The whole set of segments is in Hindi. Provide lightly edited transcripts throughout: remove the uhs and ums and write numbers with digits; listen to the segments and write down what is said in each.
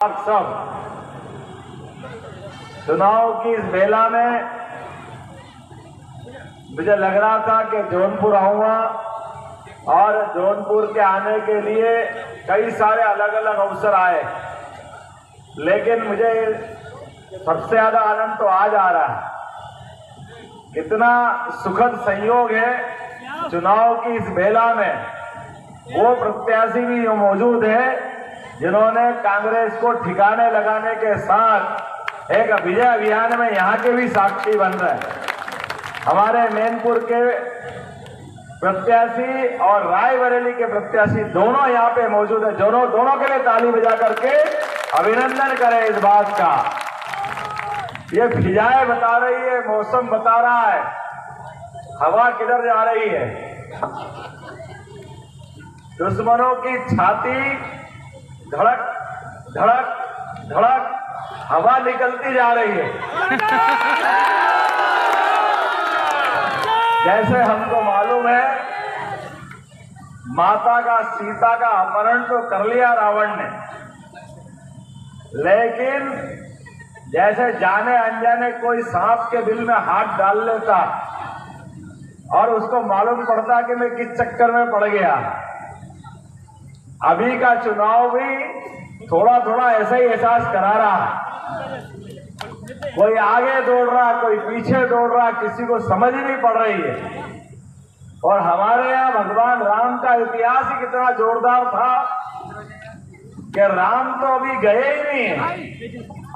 आप सब चुनाव की इस बेला में मुझे लग रहा था कि जौनपुर आऊंगा और जौनपुर के आने के लिए कई सारे अलग अलग अवसर आए, लेकिन मुझे सबसे ज्यादा आनंद तो आज आ रहा है। कितना सुखद संयोग है, चुनाव की इस बेला में वो प्रत्याशी भी मौजूद है जिन्होंने कांग्रेस को ठिकाने लगाने के साथ एक विजय अभियान में यहाँ के भी साक्षी बन रहे हैं। हमारे मैनपुर के प्रत्याशी और रायबरेली के प्रत्याशी दोनों यहाँ पे मौजूद है। दोनों के लिए ताली बजा करके अभिनंदन करें इस बात का। ये फिजाएं बता रही है, मौसम बता रहा है, हवा किधर जा रही है। दुश्मनों की छाती धड़क धड़क धड़क हवा निकलती जा रही है। जैसे हमको मालूम है, माता का सीता का अपहरण तो कर लिया रावण ने, लेकिन जैसे जाने अनजाने कोई सांप के दिल में हाथ डाल लेता और उसको मालूम पड़ता कि मैं किस चक्कर में पड़ गया। अभी का चुनाव भी थोड़ा थोड़ा ऐसा ही एहसास करा रहा है। कोई आगे दौड़ रहा, कोई पीछे दौड़ रहा, किसी को समझ ही नहीं पड़ रही है। और हमारे यहाँ भगवान राम का इतिहास ही कितना जोरदार था कि राम तो अभी गए ही नहीं है।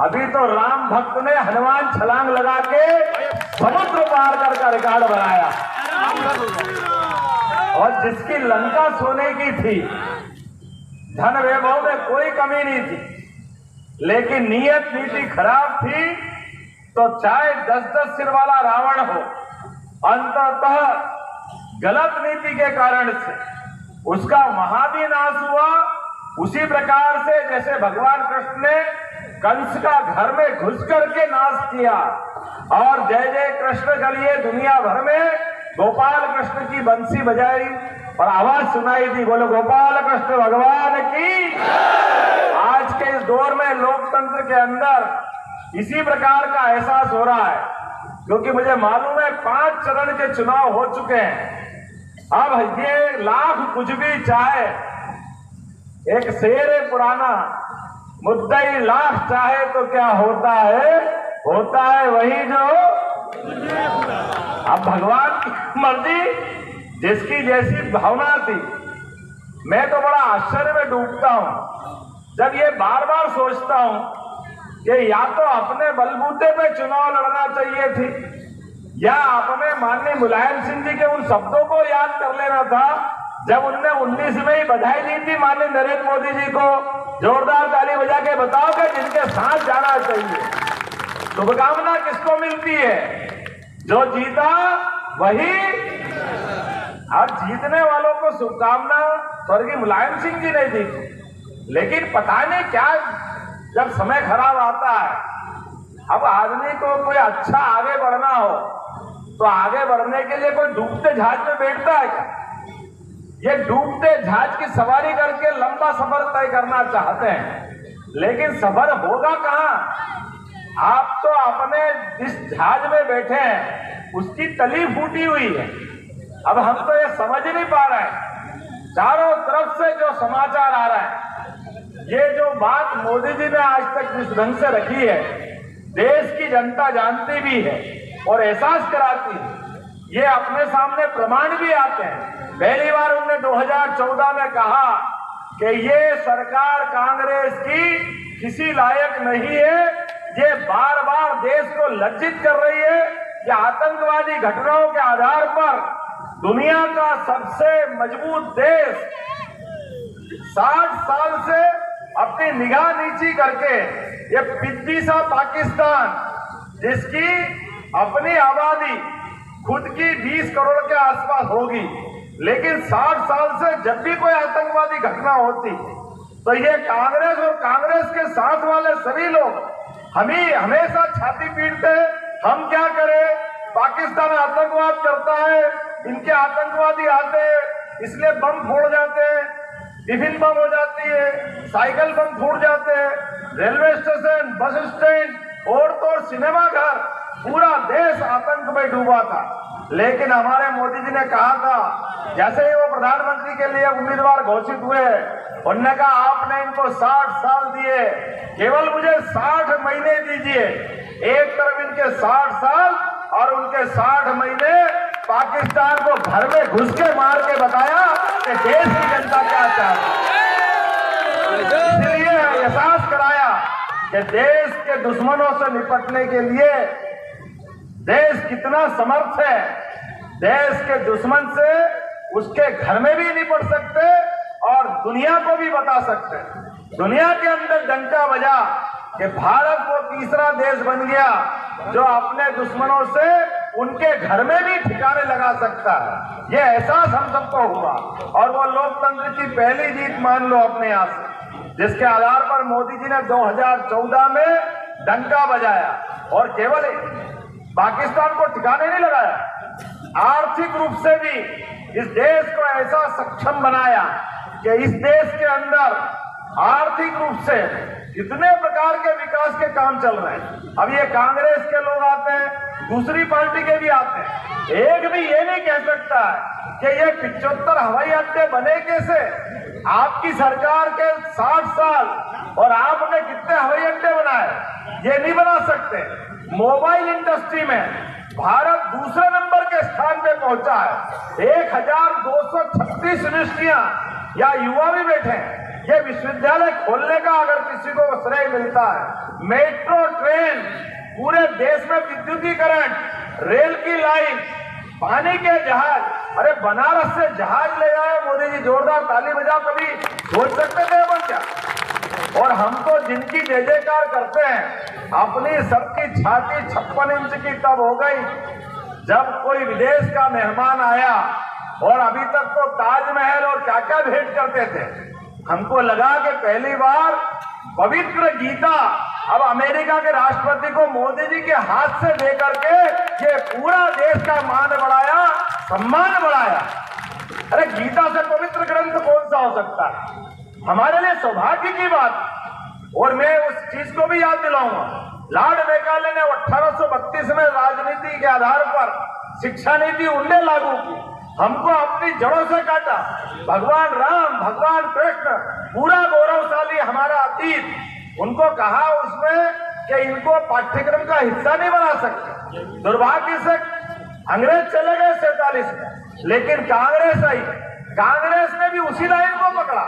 अभी तो राम भक्त ने हनुमान छलांग लगा के समुद्र पार कर रिकॉर्ड बनाया। और जिसकी लंका सोने की थी, धन वैभव में कोई कमी नहीं थी, लेकिन नीयत नीति खराब थी, तो चाहे 10-10 सिर वाला रावण हो, अंततः गलत नीति के कारण से उसका महादी नाश हुआ। उसी प्रकार से जैसे भगवान कृष्ण ने कंस का घर में घुस करके नाश किया और जय जय कृष्ण करिए दुनिया भर में गोपाल कृष्ण की बंसी बजाई और आवाज सुनाई थी, बोलो गोपाल कृष्ण भगवान की। आज के इस दौर में लोकतंत्र के अंदर इसी प्रकार का एहसास हो रहा है, क्योंकि मुझे मालूम है 5 चरण के चुनाव हो चुके हैं। अब ये लाख कुछ भी चाहे, एक शेर है पुराना, मुद्दई लाख चाहे तो क्या होता है, होता है वही जो। अब भगवान की मर्जी, जिसकी जैसी भावना थी। मैं तो बड़ा आश्चर्य में डूबता हूं जब ये बार बार सोचता हूं कि या तो अपने बलबूते पे चुनाव लड़ना चाहिए थी, या अपने माननीय मुलायम सिंह जी के उन शब्दों को याद कर लेना था जब उनने 19 में ही बधाई दी थी माननीय नरेंद्र मोदी जी को। जोरदार ताली बजा के बताओ कि जिनके साथ जाना चाहिए। शुभकामना किसको मिलती है? जो जीता वही। और जीतने वालों को शुभकामना स्वर्गीय मुलायम सिंह जी ने दी, लेकिन पता नहीं क्या, जब समय खराब आता है, अब आदमी को कोई अच्छा आगे बढ़ना हो तो आगे बढ़ने के लिए कोई डूबते जहाज में बैठता है क्या? ये डूबते जहाज की सवारी करके लंबा सफर तय करना चाहते हैं, लेकिन सफर होगा कहां? आप तो अपने जिस जहाज में बैठे हैं उसकी तली फूटी हुई है। अब हम तो ये समझ नहीं पा रहे हैं। चारों तरफ से जो समाचार आ रहा है, ये जो बात मोदी जी ने आज तक जिस ढंग से रखी है, देश की जनता जानती भी है और एहसास कराती है। ये अपने सामने प्रमाण भी आते हैं। पहली बार उन्होंने 2014 में कहा कि ये सरकार कांग्रेस की किसी लायक नहीं है, ये बार बार देश को लज्जित कर रही है। ये आतंकवादी घटनाओं के आधार पर दुनिया का सबसे मजबूत देश 60 साल से अपनी निगाह नीची करके, ये पिद्दी सा पाकिस्तान जिसकी अपनी आबादी खुद की 20 करोड़ के आसपास होगी, लेकिन 60 साल से जब भी कोई आतंकवादी घटना होती तो ये कांग्रेस और कांग्रेस के साथ वाले सभी लोग हमेशा छाती पीटते हैं। हम क्या करें, पाकिस्तान आतंकवाद करता है, इनके आतंकवादी आते हैं इसलिए बम फोड़ जाते हैं। टिफिन बम हो जाती है, साइकिल बम फूट जाते हैं, रेलवे स्टेशन, बस स्टैंड और तो सिनेमा घर, पूरा देश आतंक में डूबा था। लेकिन हमारे मोदी जी ने कहा था, जैसे ही वो प्रधानमंत्री के लिए उम्मीदवार घोषित हुए, उन्होंने कहा आपने इनको 60 साल दिए, केवल मुझे 60 महीने दीजिए। एक तरफ इनके 60 साल और उनके 60 महीने पाकिस्तान को घर में घुस के मार के बताया कि देश की जनता क्या चाहती है। इसलिए एहसास कराया कि देश के दुश्मनों से निपटने के लिए देश कितना समर्थ है। देश के दुश्मन से उसके घर में भी निपट सकते और दुनिया को भी बता सकते। दुनिया के अंदर डंका बजा कि भारत वो तीसरा देश बन गया जो अपने दुश्मनों से उनके घर में भी ठिकाने लगा सकता है। ये एहसास हम सबको हुआ और वो लोकतंत्र की पहली जीत मान लो अपने यहाँ से, जिसके आधार पर मोदी जी ने 2014 में डंका बजाया और केवल पाकिस्तान को ठिकाने नहीं लगाया, आर्थिक रूप से भी इस देश को ऐसा सक्षम बनाया कि इस देश के अंदर आर्थिक रूप से कितने प्रकार के विकास के काम चल रहे हैं। अब ये कांग्रेस के लोग आते हैं, दूसरी पार्टी के भी आते हैं, एक भी ये नहीं कह सकता है कि ये 75 हवाई अड्डे बने कैसे। आपकी सरकार के 60 साल और आपने कितने हवाई अड्डे बनाए, ये नहीं बना सकते। मोबाइल इंडस्ट्री में भारत दूसरे नंबर के स्थान पे पहुंचा है। 1236 यूनिवर्सिटियां या युवा भी बैठे हैं। ये विश्वविद्यालय खोलने का अगर किसी को श्रेय मिलता है, मेट्रो ट्रेन, पूरे देश में विद्युतीकरण, रेल की लाइन, पानी के जहाज, अरे बनारस से जहाज ले आए मोदी जी, जोरदार ताली बजाओ। कभी सोच सकते थे अपन क्या? और हम तो जिनकी जय जयकार करते हैं, अपनी सबकी छाती 56 इंच की तब हो गई जब कोई विदेश का मेहमान आया और अभी तक तो ताजमहल और क्या क्या भेंट करते थे। हमको लगा कि पहली बार पवित्र गीता अब अमेरिका के राष्ट्रपति को मोदी जी के हाथ से दे करके ये पूरा देश का मान बढ़ाया, सम्मान बढ़ाया। अरे गीता से पवित्र ग्रंथ कौन सा हो सकता है? हमारे लिए सौभाग्य की बात। और मैं उस चीज को भी याद दिलाऊंगा, लॉर्ड मेकाले ने 1832 में राजनीति के आधार पर शिक्षा नीति उन्हें लागू की, हमको अपनी जड़ों से काटा। भगवान राम, भगवान कृष्ण, पूरा गौरवशाली हमारा अतीत, उनको कहा उसमें कि इनको पाठ्यक्रम का हिस्सा नहीं बना सकते। दुर्भाग्य से अंग्रेज चले गए 47 में, लेकिन कांग्रेस आई, कांग्रेस ने भी उसी लाइन को पकड़ा।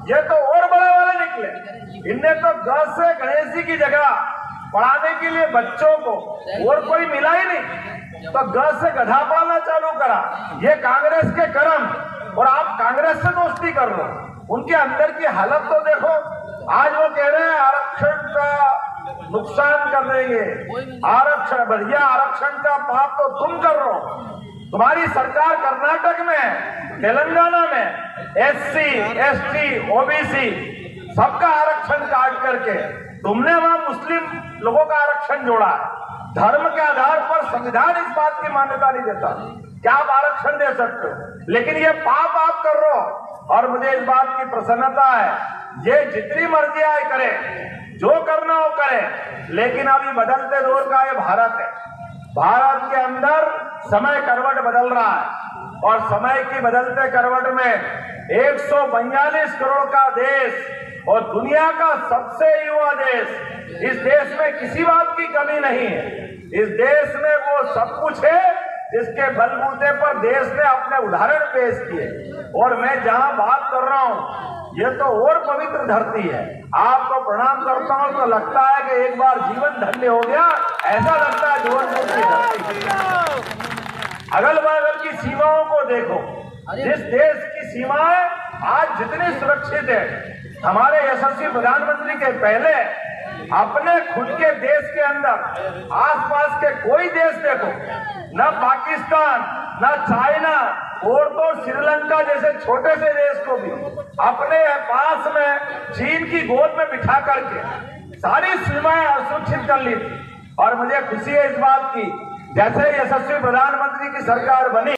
ये तो और बड़े वाले निकले, इनने तो ग से गणेश जी की जगह पढ़ाने के लिए बच्चों को और कोई मिला ही नहीं, तो ग से गधा पालना चालू करा। ये कांग्रेस के कर्म, और आप कांग्रेस से दोस्ती कर लो। उनके अंदर की हालत तो देखो। आज वो कह रहे हैं आरक्षण का नुकसान कर देंगे, आरक्षण बढ़िया, आरक्षण का पाप तो तुम कर रहे हो। तुम्हारी सरकार कर्नाटक में, तेलंगाना में SC, ST, OBC सबका आरक्षण काट करके तुमने वहां मुस्लिम लोगों का आरक्षण जोड़ा है। धर्म के आधार पर संविधान इस बात की मान्यता नहीं देता क्या आप आरक्षण दे सकते हो, लेकिन ये पाप आप कर रहे हो। और मुझे इस बात की प्रसन्नता है, ये जितनी मर्जी आए करे, जो करना हो करे, लेकिन अभी बदलते दौर का ये भारत है। भारत के अंदर समय करवट बदल रहा है और समय की बदलते करवट में 142 करोड़ का देश और दुनिया का सबसे युवा देश, इस देश में किसी बात की कमी नहीं है। इस देश में वो सब कुछ है जिसके बलबूते पर देश ने अपने उदाहरण पेश किए। और मैं जहां बात कर रहा हूं, ये तो और पवित्र धरती है। आपको प्रणाम करता हूं तो लगता है कि एक बार जीवन धन्य हो गया, ऐसा लगता है जौनपुर की धरती। अगल बगल की सीमाओं को देखो, जिस देश की सीमाएं आज जितनी सुरक्षित है, हमारे यशस्वी प्रधानमंत्री के पहले अपने खुद के देश के अंदर आसपास के कोई देश देखो, न पाकिस्तान, न चाइना और तो श्रीलंका जैसे छोटे से देश को भी अपने पास में चीन की गोद में बिठा करके सारी सीमाएं सुरक्षित कर ली थी। और मुझे खुशी है इस बात की, जैसे यशस्वी प्रधानमंत्री की सरकार बनी,